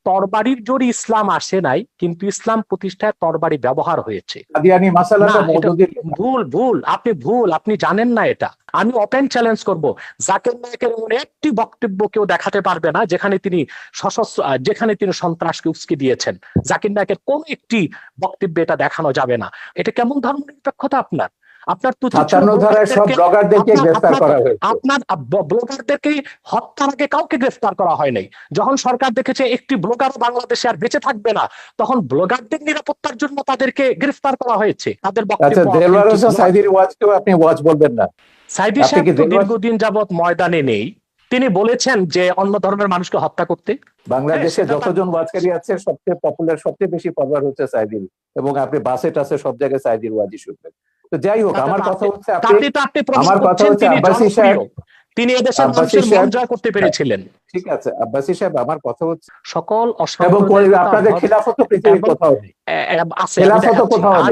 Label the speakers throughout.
Speaker 1: তরবারির জোরে ইসলাম আসে নাই, কিন্তু ইসলাম প্রতিষ্ঠায় তরবারি ব্যবহার হয়েছে।
Speaker 2: কাদিয়ানি
Speaker 1: না,
Speaker 2: মাসালাটা
Speaker 1: এটা
Speaker 2: মওদুদির
Speaker 1: ভুল, আপনি জানেন না এটা। আমি ওপেন চ্যালেঞ্জ করব, জাকির নায়েকের এমন একটি বক্তব্য কেউ দেখাতে পারবে না যেখানে তিনি সশস্ত্র, যেখানে তিনি সন্ত্রাসকে উস্কে দিয়েছেন। জাকির নায়েকের কোন একটি বক্তব্যে এটা দেখানো যাবে না। এটা কেমন ধর্মনিরপেক্ষতা আপনার? আপনার তো উচিত ছিল
Speaker 2: 57 ধারায় সব ব্লগারদেরকে গ্রেফতার করা হয়েছে।
Speaker 1: আপনার ব্লগারদেরকে হত্যার আগে কাউকে গ্রেফতার করা হয় নাই। যখন সরকার দেখেছে একটি ব্লগার বাংলাদেশে আর বেঁচে থাকবে না, তখন ব্লগারদের নিরাপত্তার জন্য তাদেরকে গ্রেফতার করা হয়েছে। তাদের
Speaker 2: আচ্ছা, দেলোয়ার হোসেন সাঈদীর ওয়াজকেও আপনি ওয়াজ বলবেন না?
Speaker 1: সাঈদী সাহেব তো দীর্ঘদিন যাবৎ ময়দানে নেই। তিনি বলেছেন যে অন্য ধর্মের মানুষকে হত্যা করতে।
Speaker 2: বাংলাদেশে যতজন ওয়াজকারী আছে সবচেয়ে পপুলার, সবচেয়ে বেশি পপুলার হচ্ছে সাঈদীর, এবং আপনি বাসে টাসে সব জায়গায় সাঈদীর ওয়াজই শুনবেন। তো যাই হোক, আমার কথা হচ্ছে আব্বাসী সাহেব,
Speaker 1: তিনি এদেশের মানুষের মন জয় করতে পেরেছিলেন।
Speaker 2: ঠিক আছে আব্বাসী সাহেব, আমার কথা হচ্ছে
Speaker 1: সকল
Speaker 2: এবং আপনাদের খিলাফত পৃথিবীর কোথাও নেই, খিলাফত কোথাও নেই।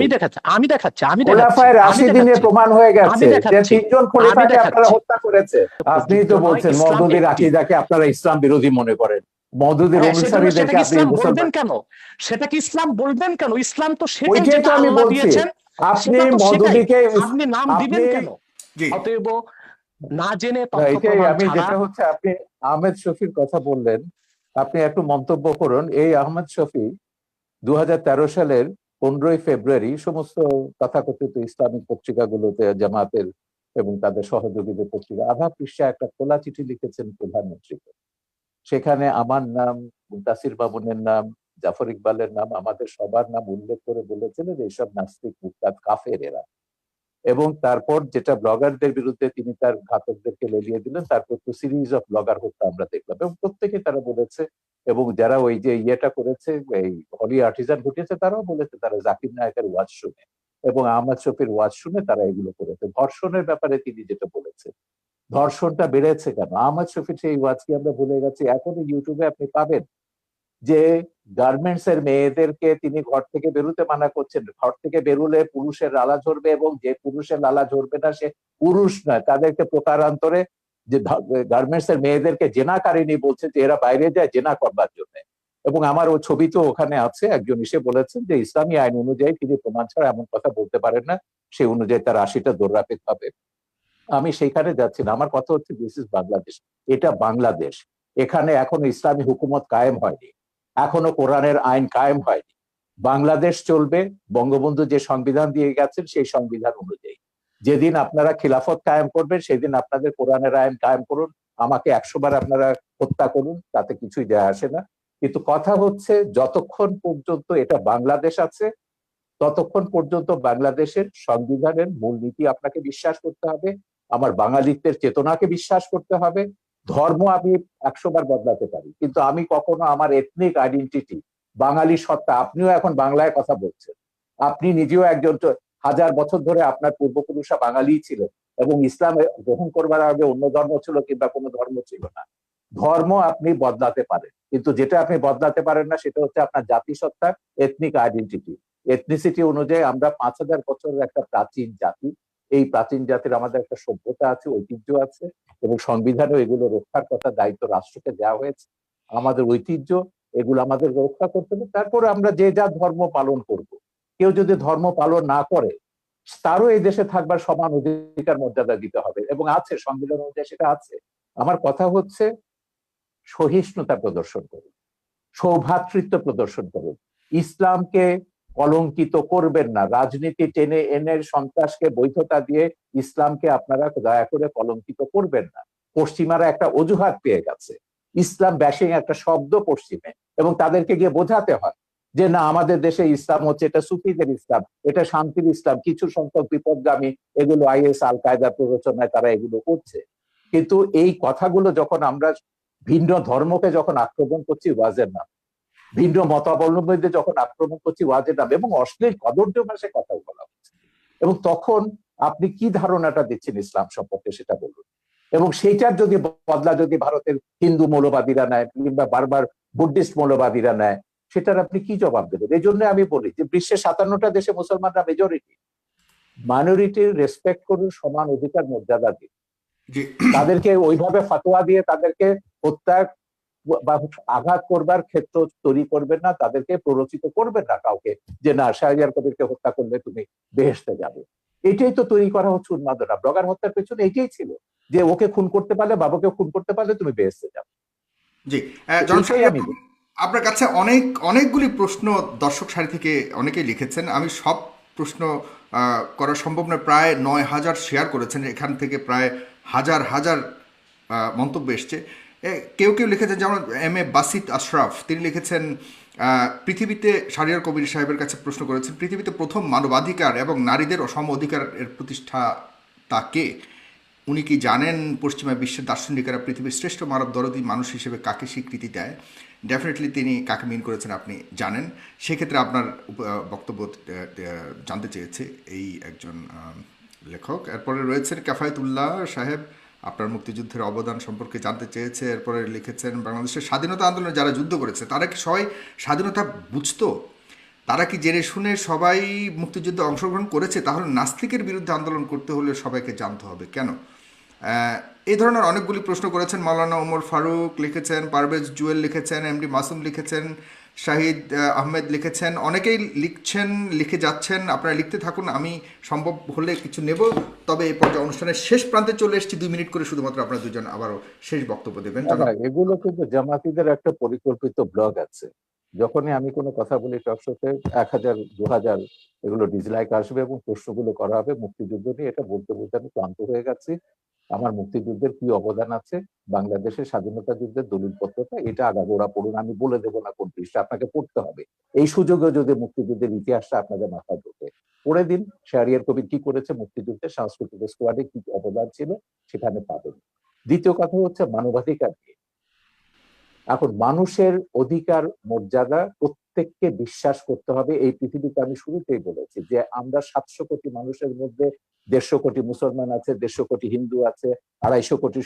Speaker 1: আমি দেখাচ্ছি
Speaker 2: খোলাফায়ে রাশিদিনে প্রমাণ হয়ে গেছে যে 3 জন খলিফাকে আপনারা হত্যা করেছে। আপনিই তো বলছেন মওদুদির আকীদাকে আপনারা ইসলাম বিরোধী মনে করেন, মওদুদির অনুসারীদেরকে আপনি
Speaker 1: বলবেন কেন? সেটা কি ইসলাম বলবেন কেন? ইসলাম তো সেটাই
Speaker 2: যেটা
Speaker 1: যেটা
Speaker 2: আমি
Speaker 1: আল্লাহ
Speaker 2: বলছি।
Speaker 1: দিয়েছেন।
Speaker 2: আপনি মওদুদিকে
Speaker 1: আপনি নাম দিবেন কেন? অতএব না জেনে
Speaker 2: এটাই আমি যেটা হচ্ছে, আপনি আহমেদ শফির কথা বললেন, আপনি একটু মন্তব্য করুন। এই আহমেদ শফি 2013 সালের 15ই ফেব্রুয়ারি সমস্ত তথাকথিত ইসলামিক পত্রিকাগুলোতে, জামাতের এবং তাদের সহযোগীদের পত্রিকা, আধা পৃষ্ঠা একটা খোলা চিঠি লিখেছেন প্রধানমন্ত্রীকে। সেখানে আমার নাম, মুনতাসির মামুনের নাম, জাফর ইকবালের নাম, আমাদের সবার নাম উল্লেখ করে বলেছেন যে এইসব নাস্তিক, মুরতাদ, কাফের এরা। এবং তারপর যেটা ব্লগারদের বিরুদ্ধে তিনি তার ঘাতকদেরকে লেলিয়ে দিলেন, তারপর তো সিরিজ অফ ব্লগার হত্যা আমরা দেখলাম, এবং প্রত্যেকে তারা বলেছে, এবং যারা ওই যে ইয়েটা করেছে, এই হলি আর্টিজান ঘটিয়েছে, তারাও বলেছে তারা জাকির নায়েকের ওয়াজ শুনে এবং আহমদ শফির ওয়াজ শুনে তারা এগুলো করেছে। ধর্ষণের ব্যাপারে তিনি যেটা বলেছে, ধর্ষণটা বেড়েছে কেন? আহমদ শফির সেই ওয়াজ কি আমরা ভুলে গেছি? এখনো ইউটিউবে আপনি পাবেন যে গার্মেন্টস এর মেয়েদেরকে তিনি ঘর থেকে বেরোতে মানা করছেন, ঘর থেকে বেরোলে পুরুষের লালা ঝরবে, এবং যে পুরুষের লালা ঝরবে না সে পুরুষ নয়, তাদেরকে প্রকারান্তরে যে গার্মেন্টস এর মেয়েদেরকে জেনাকারিনী বলছে, যে এরা বাইরে যায় জেনা করবার জন্য। এবং আমার ওই ছবি তো ওখানে আছে, একজন এসে বলেছেন যে ইসলামী আইন অনুযায়ী তিনি প্রমাণ ছাড়া এমন কথা বলতে পারেন না, সেই অনুযায়ী তার 80টা দৌড়া পেতে হবে। আমি সেইখানে যাচ্ছি না, আমার কথা হচ্ছে দিস ইজ বাংলাদেশ, এটা বাংলাদেশ। এখানে এখনো ইসলামী হুকুমত কায়েম হয়নি, এখনো কোরআনের আইন কায়েম হয়নি। বাংলাদেশ চলবে বঙ্গবন্ধু যে সংবিধান দিয়ে গেছেন সেই সংবিধান অনুযায়ী। যেদিন আপনারা খিলাফত কায়েম করবেন সেদিন আপনাদের কোরআনের আইন কায়েম করুন, আমাকে 100 বার আপনারা হত্যা করুন, তাতে কিছুই যায় আসে না। কিন্তু কথা হচ্ছে যতক্ষণ পর্যন্ত এটা বাংলাদেশ আছে, ততক্ষণ পর্যন্ত বাংলাদেশের সংবিধানের মূলনীতি আপনাকে বিশ্বাস করতে হবে, আমার বাঙালিত্বের চেতনাকে বিশ্বাস করতে হবে। ধর্ম আমি 100 বার বদলাতে পারি, কিন্তু আমি কখনো আমার এথনিক আইডেন্টিটি, বাঙালি সত্তা, আপনিও এখন বাংলায় কথা বলছেন, আপনি নিজেও একজন, 1000 বছর ধরে আপনার পূর্বপুরুষরা বাঙালি ছিলেন, এবং ইসলাম গ্রহণ করবার আগে অন্য ধর্ম ছিল কিংবা কোনো ধর্ম ছিল না। ধর্ম আপনি বদলাতে পারেন, কিন্তু যেটা আপনি বদলাতে পারেন না সেটা হচ্ছে আপনার জাতিসত্তা, এথনিক আইডেন্টিটি। এথনিসিটি অনুযায়ী আমরা 5000 বছরের একটা প্রাচীন জাতি, এই প্রাচীন জাতির আমাদের একটা সভ্যতা আছে, ঐতিহ্য আছে, এবং সংবিধানেও এগুলো রক্ষার কথা দায়িত্ব রাষ্ট্রকে দেওয়া হয়েছে। আমাদের ঐতিহ্য এগুলো আমাদের রক্ষা করতে হবে, তারপরে আমরা যে যা ধর্ম পালন করব। কেউ যদি ধর্ম পালন না করে, তারও এই দেশে থাকবার সমান অধিকার মর্যাদা দিতে হবে, এবং আছে, সংবিধান অনুযায়ী সেটা আছে। আমার কথা হচ্ছে সহিষ্ণুতা প্রদর্শন করুন, সৌভ্রাতৃত্ব প্রদর্শন করুন, ইসলামকে কলঙ্কিত করবেন না, রাজনীতি টেনে এনে সন্ত্রাসকে বৈধতা দিয়ে ইসলামকে আপনারা দয়া করে কলঙ্কিত করবেন না। পশ্চিমারা একটা অজুহাত পেয়ে গেছে, ইসলাম ব্যাশিং একটা শব্দ পশ্চিমে, এবং তাদেরকে গিয়ে বোঝাতে হয় যে না, আমাদের দেশে ইসলাম হচ্ছে, এটা সুফিদের ইসলাম, এটা শান্তির ইসলাম, কিছু সংখ্যক বিপদগামী, এগুলো আইএস আল কায়দার প্ররোচনায় তারা এগুলো করছে। কিন্তু এই কথাগুলো যখন আমরা ভিন্ন ধর্মকে যখন আক্রমণ করছি ওয়াজের নাম, ভিন্ন মতাবলম্বীদের যখন আক্রমণ করছি ওয়াজের নাম, এবং অশ্লীল কদর্য ভাষায় কথা বলা হচ্ছে, এবং তখন আপনি কি ধারণাটা দিচ্ছেন ইসলাম সম্পর্কে সেটা বলুন। এবং সেইটার যদি বদলা যদি ভারতের হিন্দু মৌলবাদীরা নেয় কিংবা বারবার বুদ্ধিস্ট মৌলবাদীরা নেয়, সেটার আপনি কি জবাব দেবেন? এই জন্য আমি বলি যে বিশ্বের 57টা দেশে মুসলমানরা মেজরিটি, মাইনরিটির রেসপেক্ট করুন, সমান অধিকার মর্যাদা দিন, তাদেরকে ওইভাবে ফতোয়া দিয়ে তাদেরকে হত্যা বা আঘাত করবার ক্ষেত্র তৈরি করবেন না, তাদেরকে প্ররোচিত করবেন না কাউকে যে না শাহরিয়ার কবিরকে হত্যা করলে তুমি বেহেশতে যাবে। এটাই তো তৈরি করা হচ্ছে উন্মাদনা। ব্লগার হত্যার পেছনে এটাই ছিল যে ওকে খুন করতে পারলে, বাবাকে খুন করতে পারলে তুমি বেহেশতে যাবে।
Speaker 3: জি, জনাব
Speaker 2: এটাই
Speaker 3: সাহেব,
Speaker 2: আমি
Speaker 3: আপনার কাছে অনেকগুলি প্রশ্ন দর্শক সারি থেকে অনেকেই লিখেছেন। আমি সব প্রশ্ন করা সম্ভব নয়। প্রায় 9,000 শেয়ার করেছেন, এখান থেকে প্রায় হাজার হাজার মন্তব্য এসছে। কেউ কেউ লিখেছেন, যেমন এম এ বাসিত আশরাফ, তিনি লিখেছেন পৃথিবীতে, শাহরিয়ার কবির সাহেবের কাছে প্রশ্ন করেছেন, পৃথিবীতে প্রথম মানবাধিকার এবং নারীদের সম অধিকারের প্রতিষ্ঠাতা কে? উনি কি জানেন পশ্চিমা বিশ্বের দার্শনিকেরা পৃথিবীর শ্রেষ্ঠ মানব দরদী মানুষ হিসেবে কাকে স্বীকৃতি দেয়? ডেফিনেটলি তিনি কাকে মিন করেছেন আপনি জানেন। সেক্ষেত্রে আপনার বক্তব্য জানতে চেয়েছে এই একজন লেখক। এরপরে রয়েছেন কাফায়েতুল্লাহ সাহেব, আপনার মুক্তিযুদ্ধের অবদান সম্পর্কে জানতে চেয়েছে। এরপরে লিখেছেন, বাংলাদেশের স্বাধীনতা আন্দোলনে যারা যুদ্ধ করেছে তারা কি সবাই স্বাধীনতা বুঝতো? তারা কি জেনে শুনে সবাই মুক্তিযুদ্ধে অংশগ্রহণ করেছে? তাহলে নাস্তিকের বিরুদ্ধে আন্দোলন করতে হলে সবাইকে জানতে হবে কেন? এই ধরনের অনেকগুলি প্রশ্ন করেছেন। মাওলানা ওমর ফারুক লিখেছেন, পারভেজ জুয়েল লিখেছেন, এমডি মাসুম লিখেছেন, শাহিদ আহমেদ লিখেছেন, অনেকেই লিখছেন, লিখে যাচ্ছেন। আপনারা লিখতে থাকুন, আমি সম্ভব হলে কিছু নেব। তবে এই পর্যায়ে অনুষ্ঠানের শেষ প্রান্তে চলে এসেছি, 2 মিনিট করে শুধুমাত্র আপনারা দুজন আবারও শেষ বক্তব্য দেবেন।
Speaker 2: এগুলো কিন্তু জামাতিদের একটা পরিকল্পিত ব্লগ আছে। যখনই আমি কোনো কথা বলি টক শোতে 1,000 2,000 এগুলো ডিসলাইক আসবে এবং প্রশ্নগুলো করা হবে মুক্তিযুদ্ধ নিয়ে। এটা বলতে বলতে আমি ক্লান্ত হয়ে গেছি। আমার মুক্তিযুদ্ধের কি অবদান আছে, বাংলাদেশের স্বাধীনতা যুদ্ধের দলিলপত্রটা এটা আগাগোড়া পড়ুন। আমি বলে দেবো না কোন পৃষ্ঠা, আপনাকে পড়তে হবে। এই সুযোগে যদি মুক্তিযুদ্ধের ইতিহাসটা আপনাদের মাথায় ঢোকে, পড়ে দিন শাহরিয়ার কবির কি করেছে মুক্তিযুদ্ধে, সাংস্কৃতিক স্কোয়াডে কি অবদান ছিল, সেখানে পাবেন। দ্বিতীয় কথা হচ্ছে মানবাধিকার নিয়ে। এখন মানুষের অধিকার মর্যাদা প্রত্যেককে বিশ্বাস করতে হবে। এই পৃথিবীতে আমি শুরুতেই বলেছি যে আমরা 700 কোটি মানুষের মধ্যে 150 কোটি মুসলমান আছে, 150 কোটি হিন্দু আছে, 250 কোটি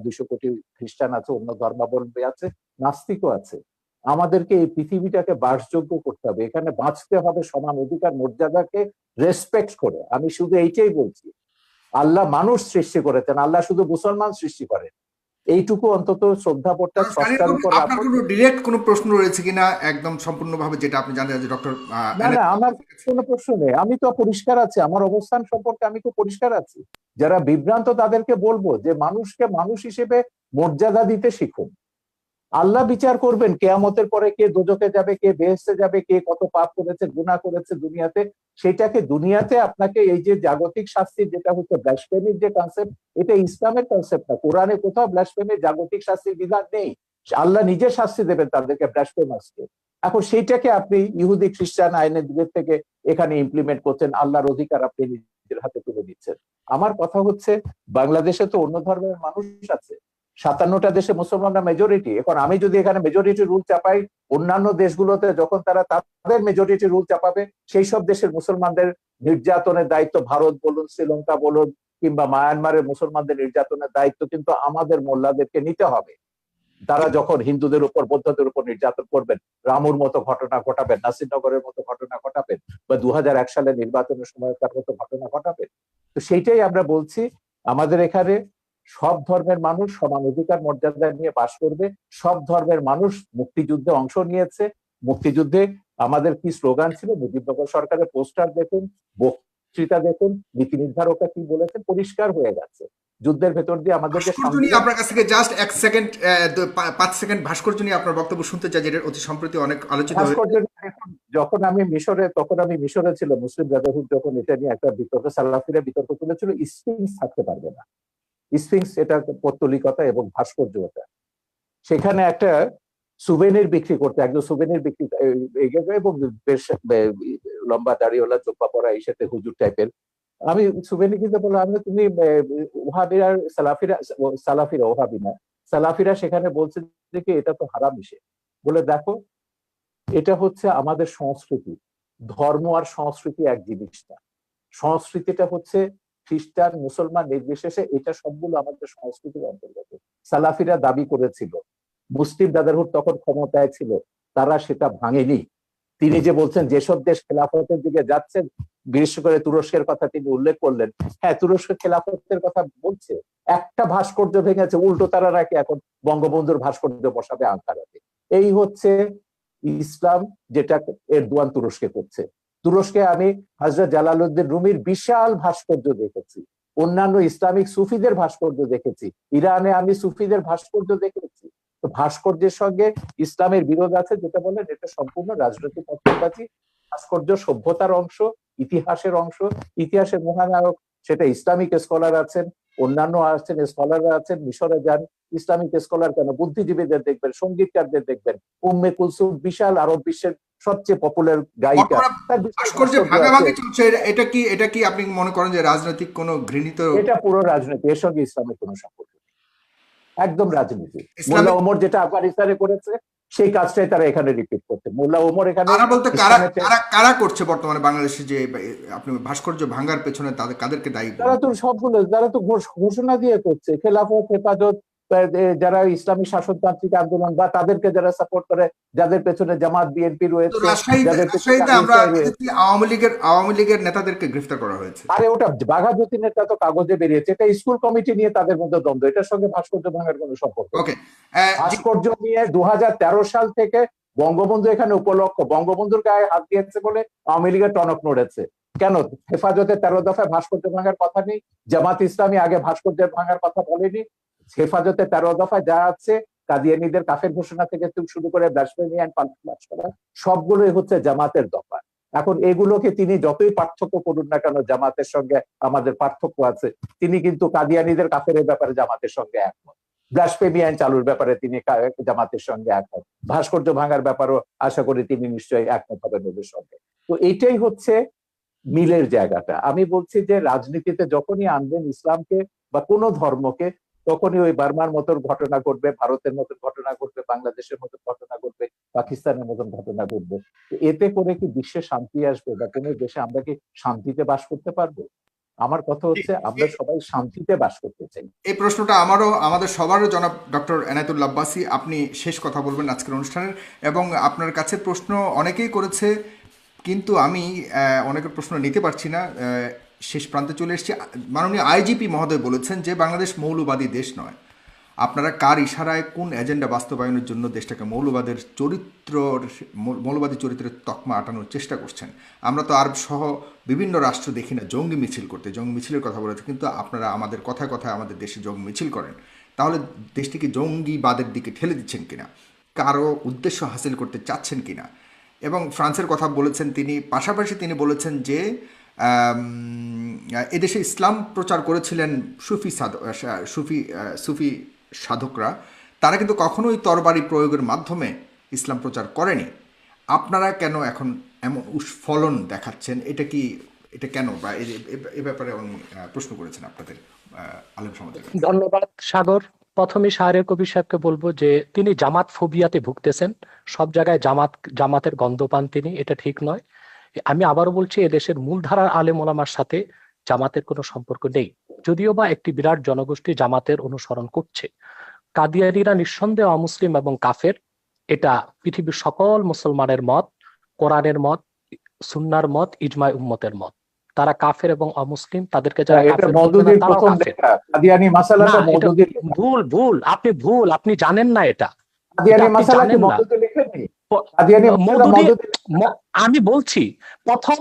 Speaker 2: 200 কোটি খ্রিস্টান আছে, অন্য ধর্মাবলম্বী আছে, নাস্তিকও আছে। আমাদেরকে এই পৃথিবীটাকে বাসযোগ্য করতে হবে, এখানে বাঁচতে হবে সমান অধিকার মর্যাদাকে রেসপেক্ট করে। আমি শুধু এইটাই বলছি। আল্লাহ মানুষ সৃষ্টি করেছেন, আল্লাহ শুধু মুসলমান সৃষ্টি করেন। এইটুকু অন্তত শ্রদ্ধাবোধটা স্রষ্টার উপর
Speaker 3: আপনার কোনো ডিরেক্ট কোনো প্রশ্ন রয়েছে কিনা একদম সম্পূর্ণভাবে, যেটা আপনি জানেন যে ডক্টর?
Speaker 2: না, আমার কোনো প্রশ্ন নেই। আমি তো পরিষ্কার আছি, আমার অবস্থান সম্পর্কে আমি তো পরিষ্কার আছি। যারা বিভ্রান্ত তাদেরকে বলবো যে মানুষকে মানুষ হিসেবে মর্যাদা দিতে শিখুন। আল্লাহ বিচার করবেন কিয়ামতের পরে, কে দোজখে যাবে, কে বেহেশতে যাবে, কে কত পাপ করেছে, গুনাহ করেছে দুনিয়াতে। সেটাকে দুনিয়াতে আপনাকে এই যে জাগতিক শাস্তি, যেটা হচ্ছে ব্লাসফেমির যে কনসেপ্ট, এটা ইসলামের কনসেপ্ট না। কোরআনে কোথাও ব্লাসফেমির জাগতিক শাস্তির বিধান নেই। আল্লাহ নিজে শাস্তি দেবেন তাদেরকে, ব্লাসফেমার্সকে। এখন সেইটাকে আপনি ইহুদি খ্রিস্টান আইনের দিকের থেকে এখানে ইমপ্লিমেন্ট করছেন, আল্লাহর অধিকার আপনি নিজের হাতে তুলে নিচ্ছেন। আমার কথা হচ্ছে বাংলাদেশে তো অন্য ধর্মের মানুষ আছে, 57টা দেশে মুসলমানরা মেজরিটি। এখন আমি যদি এখানে মেজরিটি রুল চাপাই, অন্যান্য দেশগুলোতে যখন তারা তাদের মেজরিটি রুল চাপাবে, সেই সব দেশের মুসলমানদের নির্যাতনের দায়িত্ব, ভারত বলুন, শ্রীলঙ্কা বলুন, কিংবা মায়ানমারের মুসলমানদের নির্যাতনের দায়িত্ব কিন্তু আমাদের মোল্লাদেরকে নিতে হবে। তারা যখন হিন্দুদের উপর, বৌদ্ধদের উপর নির্যাতন করবেন, রামুর মতো ঘটনা ঘটাবেন, নাসিরনগরের মতো ঘটনা ঘটাবেন, বা 2001 সালে নির্বাচনের সময়কার মতো ঘটনা ঘটাবেন। তো সেইটাই আমরা বলছি, আমাদের এখানে সব ধর্মের মানুষ সমান অধিকার মর্যাদা নিয়ে বাস করবে। সব ধর্মের মানুষ মুক্তিযুদ্ধে অংশ নিয়েছে। মুক্তিযুদ্ধে আমাদের কি স্লোগান ছিল, মুজিবনগর সরকারের পোস্টার দেখুন, বক্তৃতা দেখুন, নীতি নির্ধারকরা কি বলেছেন, পরিষ্কার হয়ে গেছে। যুদ্ধের ভেতর দিয়ে আমাদেরকে
Speaker 3: আপনার কাছ থেকে জাস্ট 1 সেকেন্ড, 5 সেকেন্ড ভাস্কর্য নিয়ে আপনার বক্তব্য শুনতে চাই, যেটা অতি সম্প্রতি অনেক আলোচিত হয়েছে।
Speaker 2: যখন আমি মিশরে, তখন আমি মিশরে ছিল, মুসলিম ব্রাদারহুড যখন এটা নিয়ে একটা বিতর্ক, সালাফিরা বিতর্ক তুলেছিল, স্ফিংস থাকতে পারবে না। স্ফিংস এটা পৌত্তলিকতা এবং ভাস্কর্যতা। সেখানে একটা সুভেনির বিক্রি করতে, একজন সুভেনির বিক্রি এবং বেশ লম্বা দাড়িওয়ালা, চোখা পড়া, এই সাথে হুজুর টাইপের। আমি সুভেনি কিনতে বললাম, আমি তুমি ওহাবিরা সালাফিরা ওহাবি না, সালাফিরা সেখানে বলছে যে কি এটা তো হারাম হিসেবে। বলে দেখো, এটা হচ্ছে আমাদের সংস্কৃতি। ধর্ম আর সংস্কৃতি এক জিনিস না। সংস্কৃতিটা হচ্ছে খ্রিস্টান মুসলমান নির্বিশেষে, এটা সবগুলো আমাদের সংস্কৃতির অন্তর্গত। সালাফিরা দাবি করেছিল, মুসলিম ব্রাদারহুড তখন ক্ষমতায় ছিল, তারা সেটা ভাঙেনি। তিনি যে বলছেন যেসব দেশ খেলাফতের দিকে যাচ্ছে, বিশেষ করে তুরস্কের কথা তিনি উল্লেখ করলেন। হ্যাঁ, তুরস্ক খেলাফতের কথা বলছে, একটা ভাস্কর্য ভেঙেছে, উল্টো তারা নাকি এখন বঙ্গবন্ধুর ভাস্কর্য বসাবে আঙ্কারাতে। এই হচ্ছে ইসলাম, যেটা এরদোয়ান তুরস্কে করছে। তুরস্কে আমি হযরত জালালউদ্দিন রুমির বিশাল ভাস্কর্য দেখেছি, অন্যান্য ইসলামিক সুফিদের ভাস্কর্য দেখেছি, ইরানে আমি সুফিদের ভাস্কর্য দেখেছি। তো ভাস্কর্যের সঙ্গে ইসলামের বিরোধ আছে, যেটা বলেন এটা সম্পূর্ণ রাজনৈতিক পক্ষপাতী। ভাস্কর্য সভ্যতার অংশ, ইতিহাসের অংশ, ইতিহাসের মহানায়ক সেটা ইসলামিক স্কলার আছেন, অন্যান্য আছেন, স্কলাররা আছেন। মিশরে যান, ইসলামিক স্কলার কেন, বুদ্ধিজীবীদের দেখবেন, সঙ্গীতকারদের দেখবেন। উম্মে কুলসুম বিশাল আরব বিশ্বের সবচেয়ে পপুলার গায়িকা, তার বিশাল
Speaker 3: ভাস্কর্য
Speaker 2: ভাস্কর্য আছে।
Speaker 3: ভাগাভাগি চলছে, এটা কি আপনি মনে করেন যে রাজনৈতিক কোনো ঘৃণিত
Speaker 2: এটা পুরো রাজনীতি, এর সঙ্গে ইসলামের কোনো সম্পর্ক নেই, একদম রাজনীতি। মোল্লা
Speaker 3: ইসলামিক?
Speaker 2: ওমর যেটা আফগানিস্তানে করেছে সেই কাজটাই তারা এখানে রিপিট করছে। মোল্লা ওমর এখানে
Speaker 3: কারা বলতে কারা
Speaker 2: ইসলামের
Speaker 3: কারা কারা করছে বর্তমানে বাংলাদেশে যে আপনি ভাস্কর্য ভাঙার পেছনে কাদেরকে দায়ী
Speaker 2: তারা
Speaker 3: করবেন?
Speaker 2: তো সবগুলো, তারা তো ঘোষণা দিয়ে করছে, খেলাফত, হেফাজত, যারা ইসলামী শাসনতান্ত্রিক আন্দোলন বা তাদেরকে যারা সাপোর্ট করে, যাদের পেছনে জামাত বিএনপি
Speaker 3: তো
Speaker 2: রয়েছে, যাদের পেছনে
Speaker 3: রাজশাহীতে আমরা
Speaker 2: আইএসআই রয়েছে।
Speaker 3: দেখেছি আওয়ামী লীগের নেতাদেরকে গ্রেফতার করা হয়েছে।
Speaker 2: আরে ওটা বাঘা যতীনেরটা তো কাগজে বেরিয়েছে, এটা স্কুল কমিটি নিয়ে তাদের মধ্যে দ্বন্দ্ব, এটার সঙ্গে ভাস্কর্য ভাঙার কোনো সম্পর্ক নেই।
Speaker 3: ওকে,
Speaker 2: ভাস্কর্য নিয়ে 2013 সাল থেকে বঙ্গবন্ধু এখানে উপলক্ষ, বঙ্গবন্ধুর গায়ে হাত দিয়েছে বলে আওয়ামী লীগের টনক নড়েছে। কেন হেফাজতের 13 দফায় ভাস্কর্য ভাঙার কথা নেই? জামাত ইসলামী আগে ভাস্কর্য ভাঙার কথা বলেনি? হেফাজতের 13 দফায় যা আছে, কাদিয়ানীদের কাফের ঘোষণা থেকে শুরু করে ব্লাসফেমি এন্ড পানিশমেন্ট করা, সবগুলোই হচ্ছে জামাতের দফা। এখন এগুলোকে তিনি যতই পার্থক্য করুন না কেন, জামাতের সঙ্গে আমাদের পার্থক্য আছে, তিনি কিন্তু কাদিয়ানীদের কাফের ব্যাপারে জামাতের সঙ্গে একমত, ব্লাসফেমি আইন চালুর ব্যাপারে তিনি জামাতের সঙ্গে একমত, ভাস্কর্য ভাঙার ব্যাপারও আশা করি তিনি নিশ্চয়ই একমত হবেন ওদের সঙ্গে। তো এইটাই হচ্ছে মিলের জায়গাটা। আমি বলছি যে রাজনীতিতে যখনই আনবেন ইসলামকে বা কোনো ধর্মকে, তখনই ওই বার্মার মতন ঘটনা ঘটবে, ভারতের মতন ঘটনা ঘটবে, বাংলাদেশের মতন ঘটনা ঘটবে, পাকিস্তানের মতন ঘটনা ঘটবে। এতে করে কি বিশ্বে শান্তি আসবে, বা কোনো দেশে আমরা কি শান্তিতে বাস করতে পারবো? আমার কথা হচ্ছে আমরা সবাই শান্তিতে বাস করতে চাই।
Speaker 3: এই প্রশ্নটা আমাদের সবারও জনাব ডক্টর এনায়েতুল্লাহ আব্বাসী, আপনি শেষ কথা বলবেন আজকের অনুষ্ঠানের, এবং আপনার কাছে প্রশ্ন অনেকেই করেছে, কিন্তু আমি অনেকের প্রশ্ন নিতে পারছি না, শেষ প্রান্তে চলে এসেছি। মাননীয় আইজিপি মহোদয় বলেছেন যে বাংলাদেশ মৌলবাদী দেশ নয়। আপনারা কার ইশারায় কোন এজেন্ডা বাস্তবায়নের জন্য দেশটাকে মৌলবাদী চরিত্রের তকমা আটানোর চেষ্টা করছেন? আমরা তো আরব সহ বিভিন্ন রাষ্ট্র দেখি না জঙ্গি মিছিল করতে, জঙ্গি মিছিলের কথা বলেছে, কিন্তু আপনারা আমাদের কথায় কথায় আমাদের দেশে জঙ্গি মিছিল করেন। তাহলে দেশটিকে জঙ্গিবাদের দিকে ঠেলে দিচ্ছেন কিনা, কারো উদ্দেশ্য হাসিল করতে চাচ্ছেন কিনা? এবং ফ্রান্সের কথা বলেছেন তিনি, পাশাপাশি তিনি বলেছেন যে এদেশে ইসলাম প্রচার করেছিলেন সুফি সাধকরা, তারা কিন্তু কখনোই তরবারি প্রয়োগের মাধ্যমে ইসলাম প্রচার করেনি। আপনারা কেন এখন এমন উস্ফলন দেখাচ্ছেন? এটা কেন, বা এ ব্যাপারে উনি প্রশ্ন করেছেন আপনাদের আলেম সমাজের কাছে।
Speaker 1: ধন্যবাদ সাগর। প্রথমে শাহরিয়ার কবির সাহেবকে বলবো যে তিনি জামাত ফোবিয়াতে ভুগতেছেন, সব জায়গায় জামাতের গন্ধ পান তিনি, এটা ঠিক নয়। আমি আবারও বলছি, এদেশের মূলধারার আলেম ওলামার সাথে জামাতের কোনো সম্পর্ক নেই, যদিও বা একটি বিরাট জনগোষ্ঠী জামাতের অনুসরণ করছে। কাদিয়ানীরা নিঃসন্দেহে অমুসলিম এবং কাফের, এটা পৃথিবীর সকল মুসলমানের মত, কোরআনের মত, সুন্নার মত, ইজমায় উম্মতের মত। তারা কাফের এবং অমুসলিম, তাদেরকে যারা
Speaker 2: এটা
Speaker 1: কাফের বলবে না
Speaker 2: মওদুদির
Speaker 1: তারাও
Speaker 2: প্রথম
Speaker 1: কাফের।
Speaker 2: লেখা, কাদিয়ানী
Speaker 1: না,
Speaker 2: মাসালাটা
Speaker 1: এটা
Speaker 2: মওদুদির লেখা।
Speaker 1: ভুল, আপনি জানেন না এটা,
Speaker 2: কাদিয়ানী
Speaker 1: আপনি
Speaker 2: মাসালা কি
Speaker 1: জানেন না।
Speaker 2: মওদুদি লেখেননি? কাদিয়ানী মাসালা
Speaker 1: মওদুদি,
Speaker 2: মওদুদি লেখেন না?
Speaker 1: আমি বলছি, প্রথম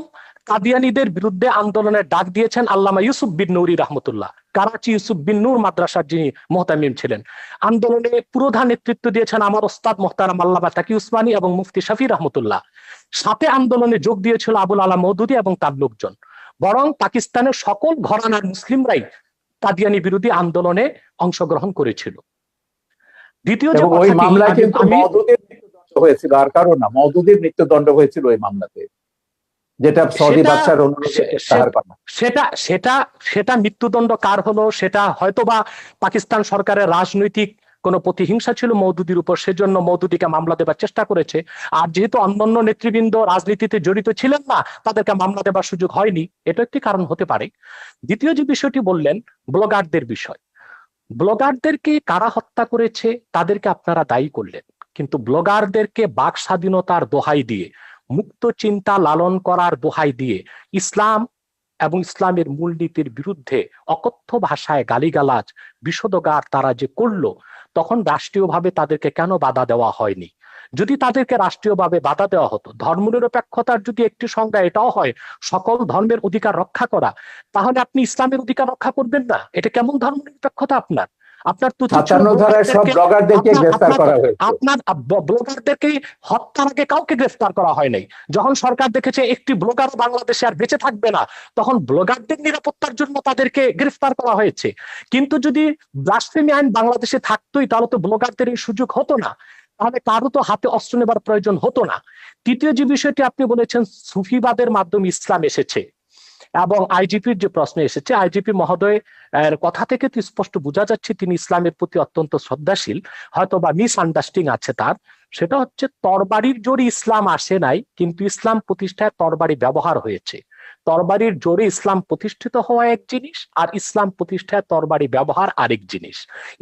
Speaker 1: কাদিয়ানীদের বিরুদ্ধে আন্দোলনের ডাক দিয়েছেন আল্লামা ইউসুফ বিন নূরি রাহমাতুল্লাহ, করাচি ইউসুফ বিন নূর মাদ্রাসার যিনি মুহতামিম ছিলেন। আন্দোলনে পুরোধা নেতৃত্ব দিয়েছেন আমার ওস্তাদ মোহতারাম আল্লামা তাকি উসমানী এবং মুফতি শফি রাহমাতুল্লাহ। সাথে আন্দোলনে যোগ দিয়েছিল আবুল আলা মওদুদি এবং তার লোকজন। বরং পাকিস্তানের সকল ঘরানার মুসলিমরাই কাদিয়ানী বিরোধী আন্দোলনে অংশগ্রহণ করেছিল। দ্বিতীয় যে
Speaker 2: এবং ওই
Speaker 1: কথাটি,
Speaker 2: মামলায় কিন্তু মওদুদির মৃত্যুদণ্ড হয়েছিল, আর কারো না, মওদুদির মৃত্যুদণ্ড হয়েছিল ওই মামলাতে, যেটা সৌদি বাদশার অনুরোধে প্রত্যাহার করা।
Speaker 1: সেটা মৃত্যুদণ্ড কার হলো, সেটা হয়তোবা পাকিস্তান সরকারের রাজনৈতিক কোনো প্রতিহিংসা ছিল মওদুদির উপর, সেজন্য মওদুদিকে মামলা দেবার চেষ্টা করেছে। আর যেহেতু অন্যান্য নেতৃবৃন্দ রাজনীতিতে জড়িত ছিলেন না, তাদেরকে মামলা দেবার সুযোগ হয়নি, এটা একটি কারণ হতে পারে। দ্বিতীয় যে বিষয়টি বললেন, ব্লগারদের বিষয়, ব্লগারদেরকে কারা হত্যা করেছে তাদেরকে আপনারা দায়ী করলেন, কিন্তু ব্লগারদেরকে বাক স্বাধীনতার দোহাই দিয়ে মুক্ত চিন্তা লালন করার দোহাই দিয়ে ইসলাম এবং ইসলামের মূলনীতির বিরুদ্ধে অকথ্য ভাষায় গালিগালাজ বিষোদগার তারা যে করলো, তখন রাষ্ট্রীয়ভাবে তাদেরকে কেন বাধা দেওয়া হয়নি? যদি তাদেরকে রাষ্ট্রীয়ভাবে বাধা দেওয়া হতো, ধর্মনিরপেক্ষতার যদি একটি সংজ্ঞা এটাও হয় সকল ধর্মের অধিকার রক্ষা করা, তাহলে আপনি ইসলামের অধিকার রক্ষা করবেন না? এটা কেমন ধর্মনিরপেক্ষতা? আপনার আপনার তো
Speaker 2: 57 ধারায় সব ব্লগারদেরকে গ্রেফতার করা হয়েছে।
Speaker 1: আপনার ব্লগারদেরকে হত্যার আগে কাউকে গ্রেফতার করা হয় নাই। যখন সরকার দেখেছে একটি ব্লগার বাংলাদেশে আর বেঁচে থাকবে না, তখন ব্লগারদের নিরাপত্তার জন্য তাদেরকে গ্রেফতার করা হয়েছে। কিন্তু যদি ব্লাসফেমি আইন বাংলাদেশে থাকতোই, তাহলে তো ব্লগারদের এই সুযোগ হতো না, তাহলে কারো তো হাতে অস্ত্র নেবার প্রয়োজন হতো না। তৃতীয় যে বিষয়টি আপনি বলেছেন, সুফিবাদের মাধ্যমে ইসলাম এসেছে এবং আইজিপির যে প্রশ্ন এসেছে, আইজিপি মহোদয় এর কথা থেকে তো স্পষ্ট বোঝা যাচ্ছে তিনি ইসলামের প্রতি অত্যন্ত শ্রদ্ধাশীল, হয়তো বা মিস আন্ডারস্ট্যান্ডিং আছে তার। সেটা হচ্ছে তরবারির জোরে ইসলাম আসে নাই, কিন্তু ইসলাম প্রতিষ্ঠায় তরবারি ব্যবহার হয়েছে। তরবারির জোরে ইসলাম প্রতিষ্ঠিত হওয়া এক জিনিস, আর ইসলাম প্রতিষ্ঠায় তরবারি ব্যবহার আরেক জিনিস।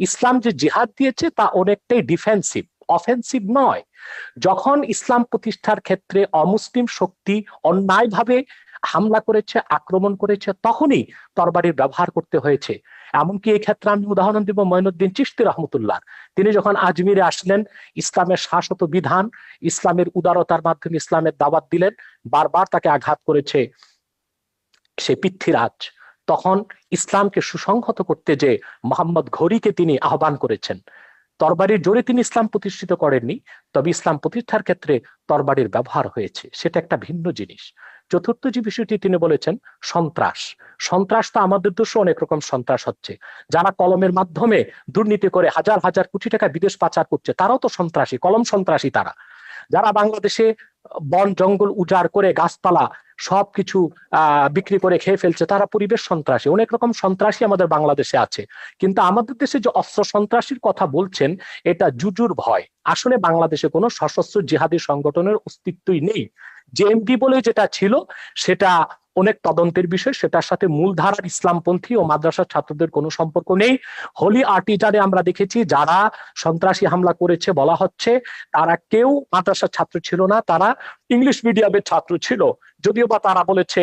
Speaker 1: ইসলাম যে জিহাদ দিয়েছে তা অনেকটাই ডিফেন্সিভ, অফেন্সিভ নয়। যখন ইসলাম প্রতিষ্ঠার ক্ষেত্রে অমুসলিম শক্তি অন্যায়ভাবে হামলা করেছে, আক্রমণ করেছে, তখনই তরবারির ব্যবহার করতে হয়েছে। এমনকি এই ক্ষেত্রে আমি উদাহরণ দিব মঈনুদ্দিন চিশতি রহমতুল্লাহ। তিনি যখন আজমিরে আসলেন, ইসলামের শাশ্বত বিধান, ইসলামের উদারতার মাধ্যমে ইসলামের দাওয়াত দিলেন, বারবার তাকে আঘাত করেছে সে পৃথ্বীরাজ। তখন ইসলামকে সুসংহত করতে যে মোহাম্মদ ঘড়িকে তিনি আহ্বান করেছেন। তরবারির জোরে তিনি ইসলাম প্রতিষ্ঠিত করেননি, তবে ইসলাম প্রতিষ্ঠার ক্ষেত্রে তরবারির ব্যবহার হয়েছে, সেটা একটা ভিন্ন জিনিস। চতুর্থ যে বিষয়টি তিনি বলেছেন, সন্ত্রাস। সন্ত্রাস তো আমাদের দেশে অনেক রকম সন্ত্রাস হচ্ছে। যারা কলমের মাধ্যমে দুর্নীতি করে হাজার হাজার কোটি টাকা বিদেশ পাচার করছে, তারাও তো সন্ত্রাসী, কলম সন্ত্রাসী তারা। যারা বাংলাদেশে বন জঙ্গল উজাড় করে গাছপালা সবকিছু বিক্রি করে খেয়ে ফেলছে, তারা পরিবেশ সন্ত্রাসী। অনেক রকম সন্ত্রাসী আমাদের বাংলাদেশে আছে। কিন্তু আমাদের দেশে যে অস্ত্র সন্ত্রাসীর কথা বলছেন, এটা জুজুর ভয়। আসলে বাংলাদেশে কোনো সশস্ত্র জিহাদি সংগঠনের অস্তিত্বই নেই। জেএমবি বলে যেটা ছিল, সেটা অনেক তদন্তের বিষয়, সেটার সাথে মূলধারার ইসলামপন্থী ও মাদ্রাসার ছাত্রদের কোনো সম্পর্ক নেই। হোলি আর্টিজানে আমরা দেখেছি যারা সন্ত্রাসী হামলা করেছে বলা হচ্ছে, তারা কেউ মাদ্রাসার ছাত্র ছিল না, তারা ইংলিশ মিডিয়ামের ছাত্র ছিল। যদিও বা তারা বলেছে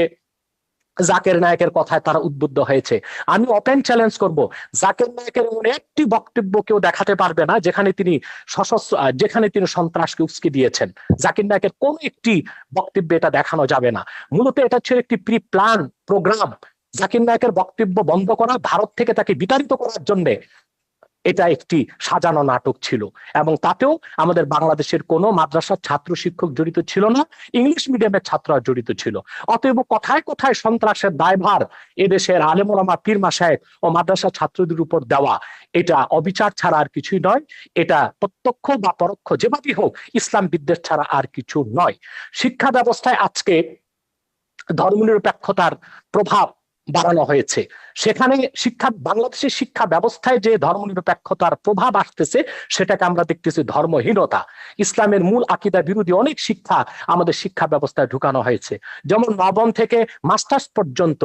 Speaker 1: জাকের নায়েকের কথায় তারা উদ্বুদ্ধ হয়েছে। আমি ওপেন চ্যালেঞ্জ করব, জাকের নায়েকের এমন একটি বক্তব্য কেউ দেখাতে পারবে না যেখানে তিনি যেখানে তিনি সন্ত্রাসকে উস্কে দিয়েছেন। জাকির নায়েকের কোন একটি বক্তব্যে এটা দেখানো যাবে না। মূলত এটা ছিল একটি প্রি প্ল্যান প্রোগ্রাম। জাকির নায়েকের বক্তব্য বন্ধ করা, ভারত থেকে তাকে বিতাড়িত করার জন্য এটা একটি সাজানো নাটক ছিল, এবং তাতেও আমাদের বাংলাদেশের কোনো মাদ্রাসার ছাত্র শিক্ষক জড়িত ছিল না, ইংলিশ মিডিয়ামের ছাত্ররা জড়িত ছিল। অতএব কথায় কথায় সন্ত্রাসের দায়ভার এদেশের আলেম ওলামা, পীর মাশায়েখ ও মাদ্রাসা ছাত্রদের উপর দেওয়া, এটা অবিচার ছাড়া আর কিছুই নয়। এটা প্রত্যক্ষ বা পরোক্ষ যেভাবেই হোক ইসলাম বিদ্বেষ ছাড়া আর কিছু নয়। শিক্ষা ব্যবস্থায় আজকে ধর্মনিরপেক্ষতার প্রভাব বাড়ানো হয়েছে। সেখানে বাংলাদেশের শিক্ষা ব্যবস্থায় যে ধর্মনিরপেক্ষতার প্রভাব আসতেছে, সেটাকে আমরা দেখতেছি ধর্মহীনতা। ইসলামের মূল আকীদা বিরোধী অনেক শিক্ষা আমাদের শিক্ষা ব্যবস্থায় ঢুকানো হয়েছে। যেমন নবম থেকে মাস্টার্স পর্যন্ত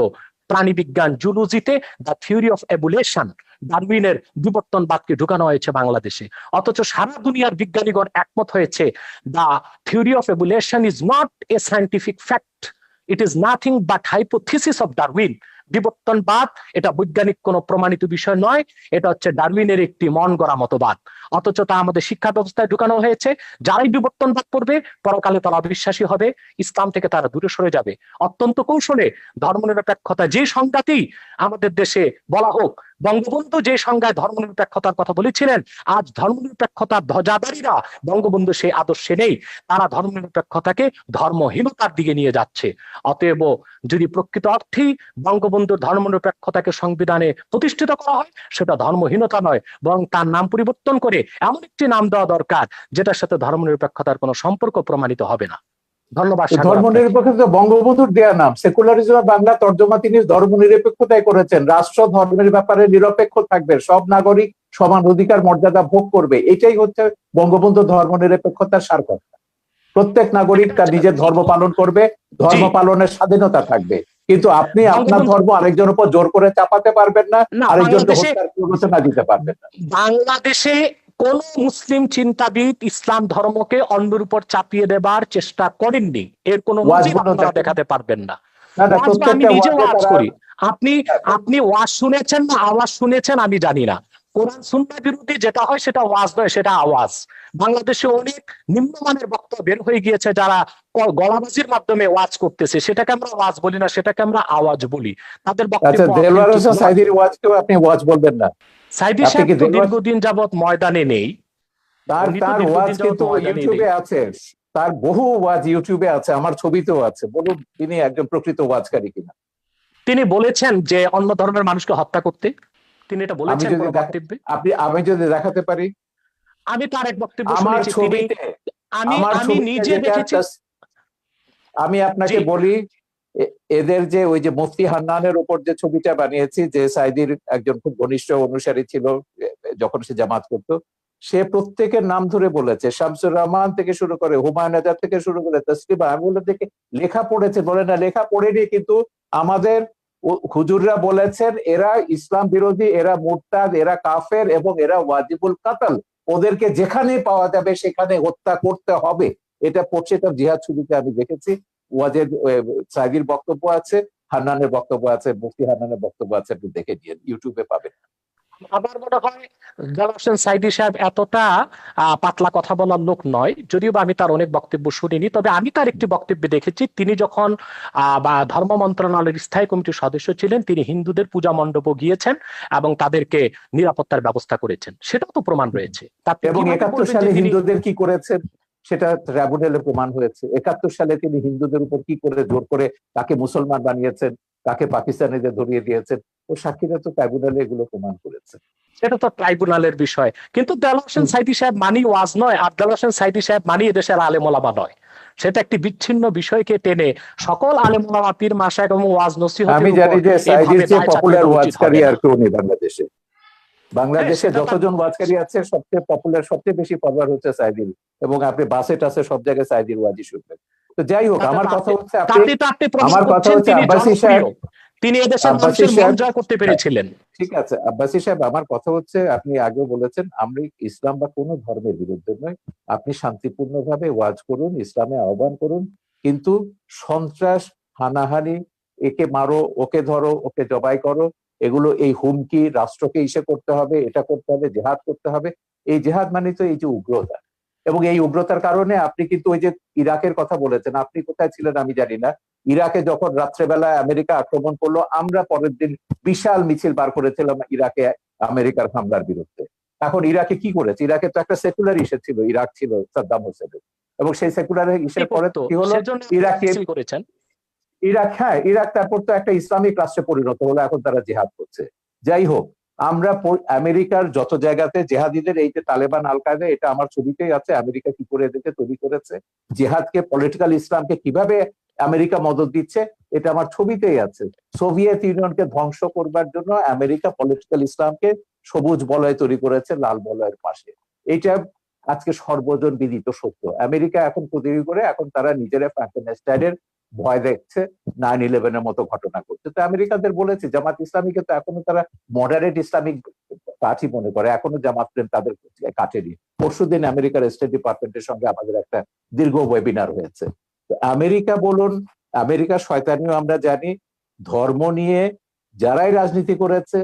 Speaker 1: প্রাণীবিজ্ঞান, জুলজিতে দ্য থিওরি অফ এভোলিউশন, ডারউইনের বিবর্তনবাদকে ঢুকানো হয়েছে বাংলাদেশে। অথচ সারা দুনিয়ার বিজ্ঞানীগণ একমত হয়েছে, the theory of evolution is not a scientific fact, it is nothing but hypothesis of Darwin. বিবর্তনবাদ এটা বৈজ্ঞানিক কোনো প্রমাণিত বিষয় নয়, এটা হচ্ছে ডারউইনের একটি মন গড়া মতবাদ। অথচ তা আমাদের শিক্ষা ব্যবস্থায় ঢুকানো হয়েছে। যারাই বিবর্তনবাদ করবে, পরকালে তারা অবিশ্বাসী হবে, ইসলাম থেকে তারা দূরে সরে যাবে। অত্যন্ত কৌশলে ধর্মনিরপেক্ষতা যে সংজ্ঞাতেই আমাদের দেশে বলা হোক, বঙ্গবন্ধু যে সংজ্ঞায় ধর্মনিরপেক্ষতার কথা বলেছিলেন, আজ ধর্মনিরপেক্ষতার ধ্বজাধারীরা বঙ্গবন্ধু সেই আদর্শে নেই, তারা ধর্মনিরপেক্ষতাকে ধর্মহীনতার দিকে নিয়ে যাচ্ছে। অতএব যদি প্রকৃত অর্থেই বঙ্গবন্ধুর ধর্মনিরপেক্ষতাকে সংবিধানে প্রতিষ্ঠিত করা হয়, সেটা ধর্মহীনতা নয়, বরং তার নাম পরিবর্তন করে এমন একটি নাম দেওয়া দরকার যেটার সাথে ধর্মনিরপেক্ষতার কোনো সম্পর্ক প্রমাণিত হবে না। ধন্যবাদ।
Speaker 2: ধর্মনিরপেক্ষতা বঙ্গবন্ধুর দেয়া নাম। সেকুলারিজম বাংলা তর্জমা তিনি ধর্মনিরপেক্ষতায় করেছেন। রাষ্ট্র ধর্মের ব্যাপারে নিরপেক্ষ থাকবে, সব নাগরিক সমান অধিকার মর্যাদা ভোগ করবে, এটাই হচ্ছে বঙ্গবন্ধু ধর্মনিরপেক্ষতার সারকথা। প্রত্যেক নাগরিক তার নিজের ধর্ম পালন করবে, ধর্ম পালনের স্বাধীনতা থাকবে, কিন্তু আপনি আপনার ধর্ম আরেকজনের উপর জোর করে চাপাতে পারবেন না, আরেকজনকে হত্যার প্ররোচনা দিতে পারবেন না।
Speaker 1: বাংলাদেশে কোন মুসলিম চিন্তাবিদ ইসলাম ধর্মকে অন্যের উপর চাপিয়ে দেবার চেষ্টা করেননি, এর কোন নজির
Speaker 2: ওয়াজগুলো
Speaker 1: আপনারা
Speaker 2: দেখেন।
Speaker 1: দেখাতে পারবেন না।
Speaker 2: না না,
Speaker 1: ওয়াজ বা আমি
Speaker 2: প্রত্যেকটা
Speaker 1: নিজে
Speaker 2: ওয়াজে
Speaker 1: ওয়াজ
Speaker 2: তারা
Speaker 1: করি, আপনি আপনি ওয়াজ শুনেছেন না আওয়াজ শুনেছেন আমি জানি না। কোরআন সুন্নাহ বিরোধী যেটা হয় সেটা ওয়াজ নয়, সেটা আওয়াজ। বাংলাদেশে অনেক নিম্নমানের বক্তব্য বের হয়ে গিয়েছে যারা গলাবাজির মাধ্যমে ওয়াজ করতেছে, সেটাকে আমরা ওয়াজ বলি না, সেটাকে আমরা আওয়াজ বলি। তাদের
Speaker 2: আচ্ছা,
Speaker 1: বক্তব্য
Speaker 2: দেলোয়ার
Speaker 1: অথেন্টিক
Speaker 2: হোসেন
Speaker 1: নয়।
Speaker 2: সাইদির ওয়াজকেও আপনি ওয়াজ বলবেন না?
Speaker 1: সাইদি
Speaker 2: আপনি
Speaker 1: সাহেব
Speaker 2: কি
Speaker 1: তো
Speaker 2: দেলোয়ার,
Speaker 1: দীর্ঘদিন যাবত ময়দানে নেই,
Speaker 2: তার
Speaker 1: উনি তো
Speaker 2: তার ওয়াজ
Speaker 1: দীর্ঘদিন যাবত
Speaker 2: কিন্তু
Speaker 1: ময়দানে নেই।
Speaker 2: ইউটিউবে আছে, তার বহু ওয়াজ ইউটিউবে আছে, আমার ছবিতেও আছে। বলুন তিনি একজন প্রকৃত ওয়াজকারী কিনা।
Speaker 1: তিনি বলেছেন যে অন্য ধর্মের মানুষকে হত্যা করতে, তিনি এটা
Speaker 2: আমি
Speaker 1: বলেছেন
Speaker 2: যদি
Speaker 1: কোন বক্তব্যে?
Speaker 2: আমি যদি দেখাতে পারি
Speaker 1: আমি তার এক বক্তব্য
Speaker 2: আমার
Speaker 1: শুনেছি, তিনি
Speaker 2: ছবিতে,
Speaker 1: আমি
Speaker 2: আমার
Speaker 1: আমি
Speaker 2: ছবিতে
Speaker 1: নিজে
Speaker 2: যেটা
Speaker 1: দেখেছি।
Speaker 2: আমি
Speaker 1: জি,
Speaker 2: আপনাকে বলি, এদের যে ওই যে মুফতি হান্নানের উপর যে ছবিটা বানিয়েছি, যে সাইদির একজন খুব ঘনিষ্ঠ অনুসারী ছিল যখন সে জামাত করতো, সে প্রত্যেকের নাম ধরে বলেছে, শামসুর রহমান থেকে শুরু করে হুমায়ুন আজাদ থেকে শুরু করে তসলিমা। আমি বলে দেখে লেখা পড়েছে, বলে না লেখা পড়েনি, কিন্তু আমাদের হুজুররা বলেছেন এরা ইসলাম বিরোধী, এরা মুরতাদ, এরা কাফের এবং এরা ওয়াজিবুল কাতাল, ওদেরকে যেখানে পাওয়া যাবে সেখানে হত্যা করতে হবে। এটা পড়ছে, এটা জিহাদ ছবিতে আমি দেখেছি। ওয়াজের সাইদির বক্তব্য আছে, হান্নানের বক্তব্য আছে, মুফতি হান্নানের বক্তব্য আছে, আপনি দেখে নিন, ইউটিউবে পাবেন।
Speaker 1: আমার মনে হয় জালাল হোসেন সাইদি সাহেব এতটা পাতলা কথা বলার লোক নয়, যদিও বা আমি তার অনেক বক্তব্য শুনিনি। তবে আমি তার একটি বক্তব্যে দেখেছি, তিনি যখন বা ধর্ম মন্ত্রণালয়ের স্থায়ী কমিটির সদস্য ছিলেন, তিনি হিন্দুদের পূজা মণ্ডপে গিয়েছেন এবং তাদেরকে নিরাপত্তার ব্যবস্থা করেছেন, সেটাও তো প্রমাণ রয়েছে। তা আপনি
Speaker 2: এবং
Speaker 1: কিভাবে
Speaker 2: 71
Speaker 1: বলবেন যে
Speaker 2: সালে
Speaker 1: তিনি
Speaker 2: হিন্দুদের কি করেছেন সেটা ট্রাইব্যুনালে প্রমাণ হয়েছে। 71 সালে তিনি হিন্দুদের উপর কি করে জোর করে কাকে মুসলমান বানিয়েছেন, কাকে পাকিস্তানিদের ধরিয়ে দিয়েছেন, ও সাক্ষীরা তো ট্রাইব্যুনালে এগুলো প্রমাণ করেছে।
Speaker 1: সেটা তো ট্রাইব্যুনালের বিষয়, কিন্তু দেলোয়ার হোসেন সাইদি সাহেব মানি ওয়াজ নয়, আর দেলোয়ার হোসেন সাইদি সাহেব মানি এদেশের আলেম ওলামা নয়। সেটা একটি বিচ্ছিন্ন বিষয়কে টেনে সকল আলেম ওলামা পীর মাশায়েখ এবং ওয়াজ
Speaker 2: আমি
Speaker 1: নসিহতের উপর
Speaker 2: জানি যে সাইদির
Speaker 1: এইভাবে
Speaker 2: চেয়ে
Speaker 1: দায় চাপিয়ে
Speaker 2: পপুলার
Speaker 1: দেওয়া উচিত হবে
Speaker 2: ওয়াজকারী
Speaker 1: না।
Speaker 2: আর কেউ নেই বাংলাদেশে। বাংলাদেশে
Speaker 1: সেটা তার
Speaker 2: যতজন ওয়াজকারী আছে সবচেয়ে পপুলার, সবচেয়ে বেশি পপুলার হচ্ছে সাইদির, এবং আপনি বাসে টাসে সব জায়গায় সাইদির ওয়াজই শুনবেন। তো যাই হোক,
Speaker 1: তাতে
Speaker 2: আমার
Speaker 1: তো
Speaker 2: কথা
Speaker 1: আপনি
Speaker 2: হচ্ছে
Speaker 1: তাতে তো আপনি প্রমাণ
Speaker 2: আমার কথা
Speaker 1: করছেন
Speaker 2: হচ্ছে
Speaker 1: তিনি
Speaker 2: আব্বাসী
Speaker 1: জনপ্রিয়,
Speaker 2: সাহেব,
Speaker 1: তিনি এদেশের
Speaker 2: আব্বাসী
Speaker 1: মানুষের মন
Speaker 2: সাহেব,
Speaker 1: জয় করতে
Speaker 2: হ্যাঁ,
Speaker 1: পেরেছিলেন।
Speaker 2: ঠিক আছে আব্বাসী সাহেব, আমার কথা হচ্ছে আপনি আগেও বলেছেন আমরা ইসলাম বা কোনো ধর্মের বিরুদ্ধে নয়। আপনি শান্তিপূর্ণভাবে ওয়াজ করুন, ইসলামে আহ্বান করুন, কিন্তু সন্ত্রাস, হানাহানি, একে মারো, ওকে ধরো, ওকে জবাই করো, এগুলো, এই হুমকি রাষ্ট্রকে ইসে করতে হবে, এটা করতে হবে, জেহাদ করতে হবে। এই জেহাদ মানে তো এই যে উগ্রতা, এবং এই উগ্রতার কারণে আপনি কিন্তু ওই যে ইরাকের কথা বলেছেন, আপনি কোথায় ছিলেন আমি জানি না, ইরাকে যখন রাত্রেবেলায় আমেরিকা আক্রমণ করলো, আমরা পরের দিন বিশাল মিছিল বার করেছিলাম ইরাকে আমেরিকার হামলার বিরুদ্ধে। এখন ইরাকে কি করেছে? ইরাকে তো একটা সেকুলার ইস্যু ছিল, ইরাক ছিল সাদ্দাম হোসেনের, এবং সেই সেকুলার
Speaker 1: কি
Speaker 2: ইস্যুর পরে
Speaker 1: করতো
Speaker 2: কি হলো,
Speaker 1: সেজন্য
Speaker 2: ইরাকে,
Speaker 1: মিছিল করেছেন।
Speaker 2: ইরাক, হ্যাঁ ইরাক তারপর তো একটা ইসলামিক রাষ্ট্রে পরিণত হলো, এখন তারা জিহাদ করছে। যাই হোক, আমরা আমেরিকার যত জায়গাতে জেহাদিদের, এই যে তালেবান, আল কায়দা, এটা আমার ছবিতেই আছে, আমেরিকা কি করে এদেরকে তৈরি করেছে, জেহাদকে, পলিটিক্যাল ইসলামকে কিভাবে আমেরিকা মদদ দিচ্ছে, এটা আমার ছবিতেই আছে। সোভিয়েত ইউনিয়নকে ধ্বংস করবার জন্য আমেরিকা পলিটিক্যাল ইসলামকে সবুজ বলয় তৈরি করেছে লাল বলয়ের পাশে। এইটা আজকে সর্বজন বিদিত সত্য। আমেরিকা এখন তৈরি করে, এখন তারা নিজেরা ফ্র্যাঙ্কেনস্টাইনের ভয় দেখছে, 9/11-এর মতো ঘটনা করছে। তো আমেরিকানদের বলেছে, জামাত ইসলামীকে তো এখনো তারা মডারেট ইসলামিক পার্টি মনে করে, এখনো জামাত প্রেম তাদের কাটেনি। পরশুদিন আমেরিকার স্টেট ডিপার্টমেন্টের সঙ্গে আমাদের একটা দীর্ঘ ওয়েবিনার হয়েছে। আমেরিকা বলুন, আমেরিকার শয়তানিও আমরা জানি, ধর্ম নিয়ে যারাই রাজনীতি করেছে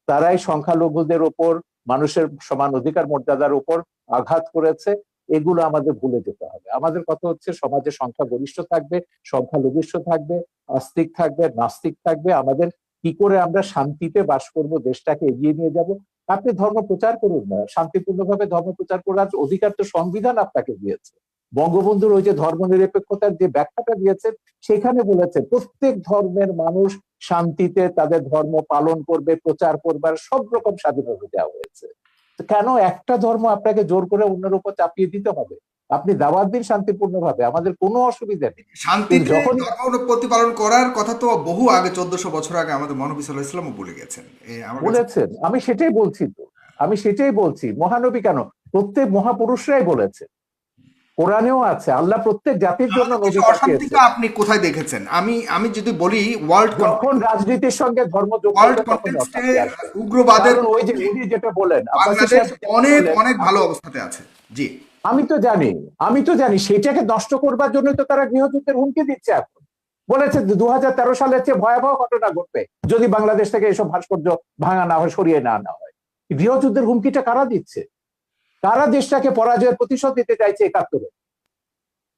Speaker 2: তারাই সংখ্যালঘুদের উপর, মানুষের সমান অধিকার মর্যাদার উপর আঘাত করেছে। এগুলো আমাদের ভুলে যেতে হবে। আমাদের কথা হচ্ছে সমাজে সংখ্যাগরিষ্ঠ থাকবে, সংখ্যালঘিষ্ঠ থাকবে, আস্তিক থাকবে, নাস্তিক থাকবে। আমাদের কি করে আমরা শান্তিতে বাস করব, দেশটাকে এগিয়ে নিয়ে যাব। আপনি ধর্ম প্রচার করুন না, শান্তিপূর্ণভাবে ধর্ম প্রচার করার অধিকার তো সংবিধান আপনাকে দিয়েছে। বঙ্গবন্ধুর ওই যে ধর্মনিরপেক্ষতার যে ব্যাখ্যাটা দিয়েছেন, সেখানে বলেছে প্রত্যেক ধর্মের মানুষ শান্তিতে তাদের ধর্ম পালন করবে, প্রচার করবার সব রকম স্বাধীনতা দেওয়া হয়েছে। কেন একটা ধর্ম আপনাকে জোর করে অন্যের উপর চাপিয়ে দিতে হবে? আপনি দাওয়াত দিন শান্তিপূর্ণভাবে, আমাদের কোনো অসুবিধা নেই। কিন্তু
Speaker 3: শান্তিতে
Speaker 2: যখন
Speaker 3: ধর্ম প্রতিপালন করার কথা তো বহু আগে, 1400 বছর আগে আমাদের মহানবী সাল্লাল্লাহু আলাইহি ওয়াসাল্লামও বলে গেছেন। আমার কাছে
Speaker 2: বলেছেন, আমি সেটাই বলছি, তো আমি সেটাই বলছি, মহানবী কেন, প্রত্যেক মহাপুরুষরাই বলেছে। কোরআনেও আছে, আল্লাহ প্রত্যেক জাতির জন্য
Speaker 3: আমাদের
Speaker 2: নবী
Speaker 3: দেশে
Speaker 2: পাঠিয়েছে।
Speaker 3: অশান্তিটা আপনি কোথায় দেখেছেন? আমি যদি বলি ওয়ার্ল্ড
Speaker 2: যখন রাজনীতির সঙ্গে ধর্ম যোগ
Speaker 3: ওয়ার্ল্ড
Speaker 2: করবে তখন
Speaker 3: কনটেক্সটে
Speaker 2: অশান্তি আসবে।
Speaker 3: উগ্রবাদের
Speaker 2: কারণ ওই যে
Speaker 3: বিরুদ্ধে
Speaker 2: উনি যেটা বলেন, আব্বাসী
Speaker 3: বাংলাদেশ
Speaker 2: সাহেব যেটা
Speaker 3: অনেক
Speaker 2: বললেন,
Speaker 3: অনেক ভালো অবস্থাতে আছে। জি,
Speaker 2: আমি তো জানি, আমি তো জানি সেটাকে নষ্ট করবার জন্য তো তারা গৃহযুদ্ধের হুমকি দিচ্ছে এখন। বলেছে 2013 সালের চেয়ে ভয়াবহ ঘটনা ঘটবে যদি বাংলাদেশ থেকে এসব ভাস্কর্য ভাঙা না হয়, সরিয়ে না আনা হয়। গৃহযুদ্ধের হুমকিটা কারা দিচ্ছে? কারা দেশটাকে পরাজয়ের প্রতিশোধ দিতে চাইছে 71-এ?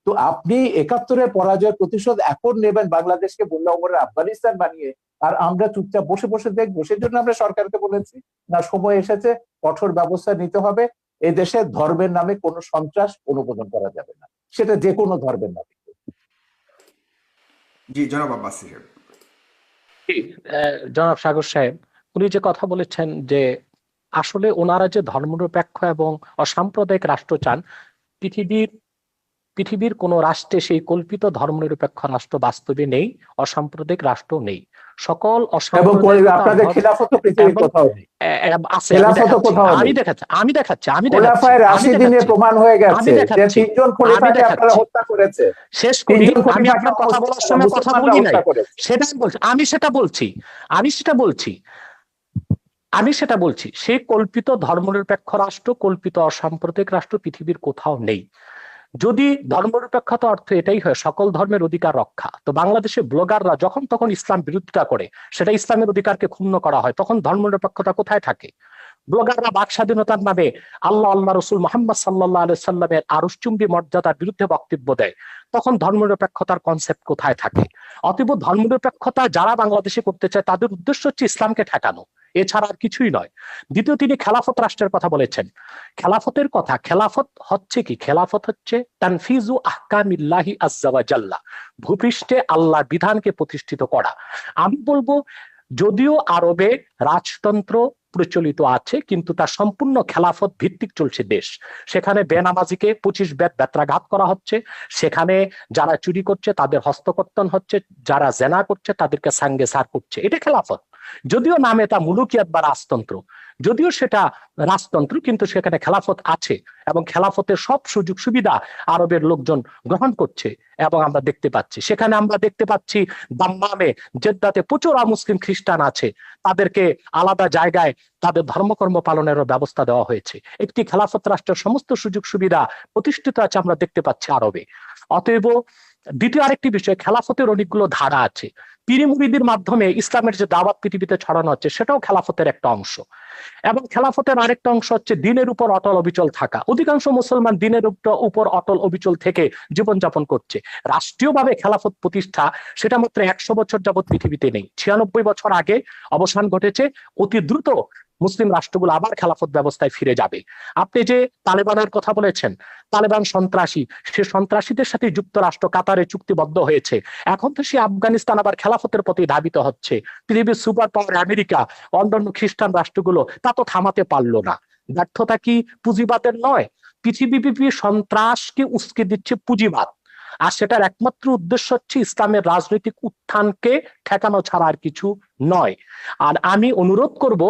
Speaker 2: তো আপনি 71-এর পরাজয়ের প্রতিশোধ এখন নেবেন বাংলাদেশকে বললে ওমরে আফগানিস্তান বানিয়ে, আর আমরা চুপচাপ বসে বসে দেখবো? সেজন্য আমরা সরকারকে বলেছি না, সময় এসেছে, কঠোর ব্যবস্থা নিতে হবে। এই দেশে ধর্মের নামে কোনো সন্ত্রাস অনুমোদন করা যাবে না, সেটা যে কোনো ধর্মের নামে।
Speaker 3: জি, জনাব আব্বাস সাহেব।
Speaker 1: জি, জনাব সাগর সাহেব, উনি যে কথা বলেছেন যে আসলে ওনারা যে ধর্মনিরপেক্ষ এবং অসাম্প্রদায়িক রাষ্ট্র চান, পৃথিবীর পৃথিবীর কোন রাষ্ট্রে সেই কল্পিত ধর্মনিরপেক্ষ রাষ্ট্র বাস্তবে নেই, অসাম্প্রদায়িক রাষ্ট্র নেই। সকল
Speaker 2: এবং
Speaker 1: অসাম্প্রদায়িকতা
Speaker 2: আপনাদের খিলাফত পৃথিবীর
Speaker 1: এবং
Speaker 2: কোথাও নেই,
Speaker 1: আছে,
Speaker 2: খেলাফত কোথাও
Speaker 1: আমি
Speaker 2: নেই।
Speaker 1: দেখাচ্ছি, আমি দেখাচ্ছি, আমি দেখাচ্ছি,
Speaker 2: খোলাফায়ে
Speaker 1: আমি
Speaker 2: রাশিদিনে
Speaker 1: দেখাচ্ছি,
Speaker 2: প্রমাণ হয়ে
Speaker 1: আমি
Speaker 2: গেছে যে
Speaker 1: দেখাচ্ছি,
Speaker 2: 3 জন
Speaker 1: আমি
Speaker 2: খলিফাকে আপনারা
Speaker 1: দেখাচ্ছি।
Speaker 2: হত্যা করেছে।
Speaker 1: শেষ করি,
Speaker 2: 3 জন
Speaker 1: আমি
Speaker 2: খলিফাকে
Speaker 1: আপনার কথা বলার সময় কথা
Speaker 2: মুসলমানরা
Speaker 1: বলি নাই,
Speaker 2: হত্যা করেছে।
Speaker 1: সেটা আমি বলছি, আমি সেটা বলছি, সেই কল্পিত ধর্মনিরপেক্ষ রাষ্ট্র, কল্পিত অসাম্প্রদায়িক রাষ্ট্র পৃথিবীর কোথাও নেই। যদি ধর্মনিরপেক্ষতা অর্থ এটাই হয় সকল ধর্মের অধিকার রক্ষা, তো বাংলাদেশে ব্লগাররা যখন তখন ইসলাম বিরোধিতা করে, সেটা ইসলামের অধিকারকে ক্ষুণ্ণ করা হয়, তখন ধর্মনিরপেক্ষতা কোথায় থাকে? ব্লগাররা বাক স্বাধীনতার নামে আল্লাহ রসুল মোহাম্মদ সাল্লাহ আলাইহি সাল্লামের আরশচুম্বী মর্যাদার বিরুদ্ধে বক্তব্য দেয়, তখন ধর্মনিরপেক্ষতার কনসেপ্ট কোথায় থাকে? অতএব ধর্মনিরপেক্ষতা যারা বাংলাদেশে করতে চায় তাদের উদ্দেশ্য হচ্ছে ইসলামকে ঠেকানো, এছাড়া আর কিছুই নয়। দ্বিতীয়, তিনি খেলাফত রাষ্ট্রের কথা বলেছেন। খেলাফতের কথা, খেলাফত হচ্ছে কি? খেলাফত হচ্ছে তানফিজু আহকামিল্লাহি আজ্জা ওয়া জাল্লা, ভূপৃষ্ঠে আল্লাহর বিধানকে প্রতিষ্ঠিত করা। আমি বলবো, যদিও আরবে রাজতন্ত্র প্রচলিত আছে, কিন্তু তার সম্পূর্ণ খেলাফত ভিত্তিক চলছে দেশ। সেখানে বেনামাজিকে 25 বেত্রাঘাত করা হচ্ছে, সেখানে যারা চুরি করছে তাদের হস্তকর্তন হচ্ছে, যারা জেনা করছে তাদেরকে সাঙ্গে সার করছে। এটা খেলাফত। যদিও নামে তা মুলুকিয়াত বা রাজতন্ত্র, যদিও সেটা রাজতন্ত্র, কিন্তু সেখানে খেলাফত আছে এবং খেলাফতের সব সুযোগ সুবিধা আরবের লোকজন গ্রহণ করছে। এবং আমরা দেখতে পাচ্ছি, সেখানে আমরা দেখতে পাচ্ছি দাম্মামে, জেদ্দাতে প্রচুর মুসলিম খ্রিস্টান আছে, তাদেরকে আলাদা জায়গায় তাদের ধর্মকর্ম পালনেরও ব্যবস্থা দেওয়া হয়েছে। একটি খেলাফত রাষ্ট্রের সমস্ত সুযোগ সুবিধা প্রতিষ্ঠিত আছে, আমরা দেখতে পাচ্ছি আরবে। অতএব দ্বিতীয় আরেকটি বিষয়, খেলাফতের অনেকগুলো ধারা আছে। পীর মুরিদির মাধ্যমে ইসলামের যে দাওয়াত পৃথিবীতে ছড়ানো হচ্ছে, সেটাও খেলাফতের একটা অংশ। এবং খেলাফতের আরেকটা অংশ হচ্ছে দিনের উপর অটল অবিচল থাকা। অধিকাংশ মুসলমান দিনের উপর অটল অবিচল থেকে জীবনযাপন করছে। রাষ্ট্রীয়ভাবে খেলাফত প্রতিষ্ঠা, সেটা মাত্র 100 বছর যাবৎ পৃথিবীতে নেই। 96 বছর আগে অবসান ঘটেছে। অতি দ্রুত মুসলিম রাষ্ট্রগুলো আবার খেলাফত ব্যবস্থায় ফিরে যাবে। আপনি যে তালেবানের কথা বলেছেন, তালেবান সন্ত্রাসী, সে সন্ত্রাসীদের সাথে যুক্তরাষ্ট্র কাতারে চুক্তিবদ্ধ হয়েছে। এখন তো সে আফগানিস্তান আবার খেলাফতের প্রতি ধাবিত হচ্ছে। পৃথিবীর সুপার পাওয়ার আমেরিকা, অন্যান্য খ্রিস্টান রাষ্ট্রগুলো তা তো থামাতে পারলো না। ব্যর্থতা কি পুঁজিবাদের নয়? পৃথিবীব্যাপী সন্ত্রাসকে উস্কে দিচ্ছে পুঁজিবাদ, আর সেটার একমাত্র উদ্দেশ্য হচ্ছে ইসলামের রাজনৈতিক উত্থানকে ঠেকানো ছাড়া আর কিছু নয়। আর আমি অনুরোধ করব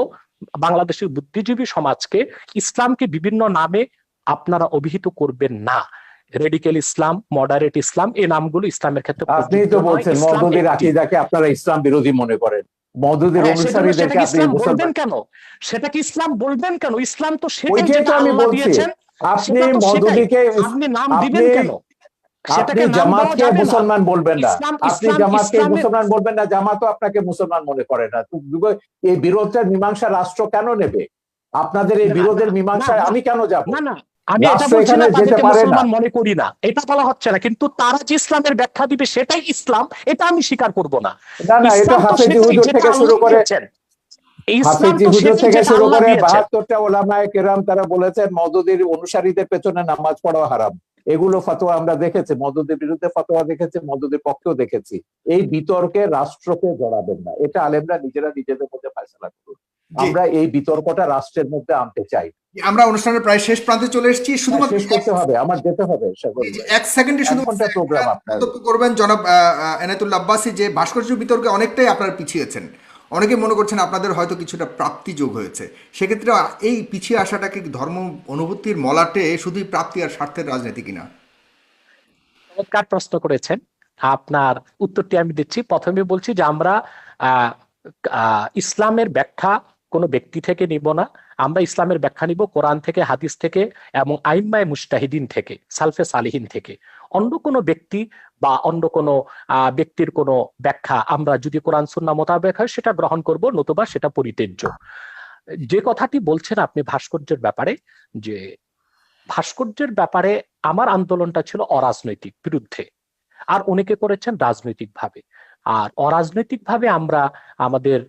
Speaker 1: বাংলাদেশের বুদ্ধিজীবী সমাজকে, ইসলামকে বিভিন্ন নামে আপনারা অভিহিত করবেন না। রেডিক্যাল ইসলাম, মডারেট ইসলাম, এই নামগুলো ইসলামের ক্ষেত্রে
Speaker 2: আপনি
Speaker 1: প্রযোজ্য
Speaker 2: তো
Speaker 1: নয়।
Speaker 2: বলছেন
Speaker 1: ইসলাম
Speaker 2: মওদুদির
Speaker 1: একটি।
Speaker 2: আকীদাকে আপনারা ইসলাম বিরোধী মনে করেন, মওদুদির
Speaker 1: হ্যাঁ, সেজন্য
Speaker 2: অনুসারীদেরকে
Speaker 1: সেটাকে
Speaker 2: আপনি
Speaker 1: ইসলাম বলবেন
Speaker 2: মুসলমান।
Speaker 1: কেন? সেটাকে ইসলাম বলবেন কেন? ইসলাম তো সেটাই
Speaker 2: ওইটাই তো
Speaker 1: যেটা
Speaker 2: আমি
Speaker 1: আল্লাহ
Speaker 2: বলছি।
Speaker 1: দিয়েছেন,
Speaker 2: আপনি
Speaker 1: সেটা তো সেটাই।
Speaker 2: মওদুদিকে,
Speaker 1: আপনি নাম
Speaker 2: আপনি
Speaker 1: দিবেন কেন?
Speaker 2: আপনি
Speaker 1: সেটাকে নাম দেওয়া
Speaker 2: জামাতকে
Speaker 1: যাবে না।
Speaker 2: মুসলমান বলবেন না,
Speaker 1: ইসলাম
Speaker 2: আপনি
Speaker 1: ইসলাম
Speaker 2: জামাতকে
Speaker 1: ইসলামের
Speaker 2: মুসলমান বলবেন না, জামাতও আপনাকে মুসলমান মনে করে না। তো এই বিরোধের মীমাংসা রাষ্ট্র কেন নেবে? আপনাদের এই
Speaker 1: না
Speaker 2: বিরোধের
Speaker 1: না
Speaker 2: মীমাংসায়
Speaker 1: না
Speaker 2: আমি কেন যাব?
Speaker 1: না না, আমি এটা
Speaker 2: রাষ্ট্র
Speaker 1: বলছি
Speaker 2: এখানে
Speaker 1: না
Speaker 2: যেতে
Speaker 1: তাদেরকে
Speaker 2: পারে না।
Speaker 1: মুসলমান মনে করি না, এটা বলা হচ্ছে না, কিন্তু তারা যে ইসলামের ব্যাখ্যা দিবে সেটাই ইসলাম, এটা আমি স্বীকার করব না।
Speaker 2: না না, এটা
Speaker 1: ইসলাম তো
Speaker 2: হাফেজি
Speaker 1: সেটাই
Speaker 2: হুজুর
Speaker 1: যেটা
Speaker 2: থেকে শুরু
Speaker 1: আল্লাহ
Speaker 2: করে,
Speaker 1: দিয়েছেন। ইসলাম
Speaker 2: হাফেজি
Speaker 1: তো
Speaker 2: হুজুর
Speaker 1: সেটাই
Speaker 2: থেকে
Speaker 1: যেটা
Speaker 2: শুরু
Speaker 1: আল্লাহ
Speaker 2: করে
Speaker 1: দিয়েছেন।
Speaker 2: 72টা ওলামায়ে কেরাম তারা বলেছেন মওদুদির অনুসারীদের পেছনে নামাজ পড়া হারাম। এগুলো ফতোয়া আমরা দেখেছি, মওদুদির বিরুদ্ধে ফতোয়া দেখেছি, মওদুদির পক্ষেও দেখেছি। এই বিতর্কে রাষ্ট্রকে জড়াবেন না, এটা আলেমরা নিজেরা নিজেদের মধ্যে ফয়সালা করুন।
Speaker 3: জি,
Speaker 2: আমরা এই বিতর্কটা রাষ্ট্রের মধ্যে আনতে চাই।
Speaker 3: আমরা অনুষ্ঠানের প্রায় শেষ প্রান্তে চলে এসেছি। শুধুমাত্র
Speaker 2: শেষ করতে হবে, আমার যেতে হবে সাগর ভাই।
Speaker 3: 1 সেকেন্ডে
Speaker 2: 1
Speaker 3: শুধু
Speaker 2: ঘন্টা প্রোগ্রাম আপনার।
Speaker 3: মন্তব্য করবেন জনাব এনায়েতুল্লাহ আব্বাসী, যে ভাস্কর্য বিতর্কে অনেকটাই আপনারা পিছিয়েছেন। অনেকে মনে করছেন আপনাদের হয়তো কিছুটা প্রাপ্তি যোগ হয়েছে। সেক্ষেত্রে এই পিছিয়ে আসাটাকে ধর্ম অনুভূতির মলাটে শুধুই প্রাপ্তি আর স্বার্থের রাজনীতি কিনা?
Speaker 1: চমৎকার প্রশ্ন করেছেন। আপনার উত্তরটি আমি দিচ্ছি। প্রথমে বলছি যে আমরা আহ ইসলামের ব্যাখ্যা কোনো ব্যক্তি থেকে নিব না। আমরা ইসলামের ব্যাখ্যা নিব কোরআন থেকে, হাদিস থেকে এবং আইম্মায়ে মুজতাহিদিন থেকে, সালফে সালিহিন থেকে। অন্য কোনো ব্যক্তি বা অন্য কোনো ব্যক্তির কোনো ব্যাখ্যা আমরা যদি কোরআন সুন্নাহ মোতাবেক হয় সেটা গ্রহণ করব, নতুবা সেটা পরিত্যাজ্য। যে কথাটি বলছেন আপনি ভাস্কর্যের ব্যাপারে, যে ভাস্কর্যের ব্যাপারে আমার আন্দোলনটা ছিল অরাজনৈতিক বিরুদ্ধে, আর অনেকে করেছেন রাজনৈতিক ভাবে। আর অরাজনৈতিক ভাবে আমরা আমাদের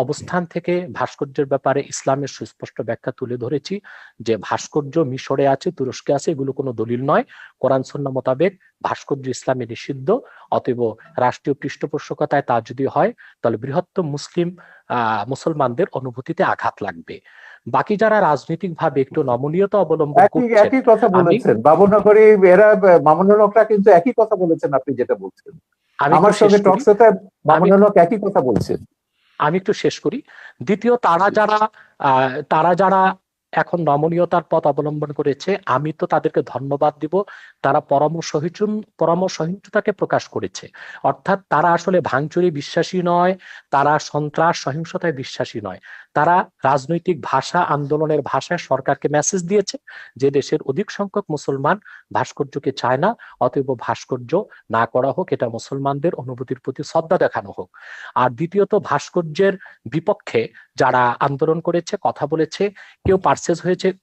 Speaker 1: অবস্থান থেকে ভাস্কর্যের ব্যাপারে ইসলামের সুস্পষ্ট ব্যাখ্যা তুলে ধরেছি যে ভাস্কর্য মিশরে আছে, তুরস্কে আছে, এগুলো কোনো দলিল নয়। কোরআন সুন্নাহ মোতাবেক ভাস্কর্য ইসলামে নিষিদ্ধ। অতএব রাষ্ট্রীয় পৃষ্ঠপোষকতায় তা যদি হয় তাহলে বৃহত্তম মুসলমানদের অনুভূতিতে আঘাত লাগবে। বাকি যারা রাজনৈতিক ভাবে একটু নমনীয়তা অবলম্বন করছেন,
Speaker 2: একই কথা বলেছেন বাবুনগরী, এরা মামুনুল হকরা কিন্তু একই কথা বলেছেন আপনি যেটা বলছেন। আমার সঙ্গে টকশোতে মামুনুল হক একই কথা বলছেন।
Speaker 1: আমি একটু শেষ করি। দ্বিতীয়, তারা যারা এখন নমনীয়তার পথ অবলম্বন করেছে, আমি তো তাদেরকে ধন্যবাদ দিব। তারা পরমসহিষ্ণুতাকে প্রকাশ করেছে। অর্থাৎ তারা আসলে ভাঙচুরে বিশ্বাসী নয়, তারা সন্ত্রাস সহিংসতায় বিশ্বাসী নয়। তারা রাজনৈতিক ভাষা, আন্দোলনের ভাষায় সরকারকে মেসেজ দিয়েছে যে দেশের অধিক সংখ্যক মুসলমান ভাস্কর্যকে চায় না, অতএব ভাস্কর্য না করা হোক, এটা মুসলমানদের অনুভূতির প্রতি শ্রদ্ধা দেখানো হোক। আর দ্বিতীয়ত, ভাস্কর্যের বিপক্ষে যারা আন্দোলন করেছে, কথা বলেছে, কেউ পারচেজ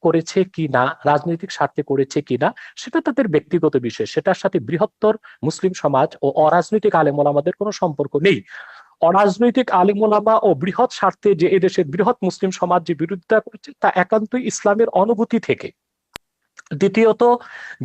Speaker 1: করেছে কি না, রাজনৈতিক স্বার্থে করেছে কিনা, সেটা তাদের ব্যক্তিগত বিষয়। সেটার সাথে বৃহত্তর মুসলিম সমাজ ও অরাজনৈতিক আলেম ওলামাদের কোনো সম্পর্ক নেই। অরাজনৈতিক আলেম ওলামা ও বৃহৎ স্বার্থে যে এদেশের বৃহৎ মুসলিম সমাজ যে বিরোধিতা করছে, তা একান্তই ইসলামের অনুভূতি থেকে। দ্বিতীয়ত,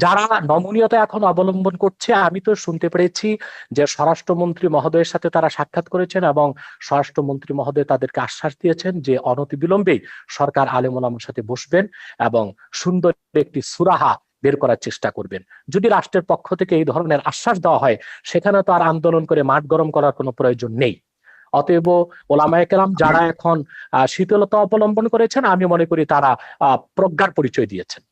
Speaker 1: যারা নমনীয়তা এখন অবলম্বন করছে, আমি তো শুনতে পেরেছি যে স্বরাষ্ট্রমন্ত্রী মহোদয়ের সাথে তারা সাক্ষাৎ করেছেন এবং স্বরাষ্ট্রমন্ত্রী মহোদয় তাদেরকে আশ্বাস দিয়েছেন যে অনতিবিলম্বেই সরকার আলেম ওলামার সাথে বসবেন এবং সুন্দর একটি সুরাহা বের করার চেষ্টা করবেন। যদি রাষ্ট্রের পক্ষ থেকে এই ধরনের আশ্বাস দেওয়া হয়, সেখানে তো আর আন্দোলন করে মাঠ গরম করার কোনো প্রয়োজন নেই। অতএব ওলামায়ে কেরাম যারা এখন শীতলতা অবলম্বন করেছেন, আমি মনে করি তারা প্রজ্ঞার পরিচয় দিয়েছেন।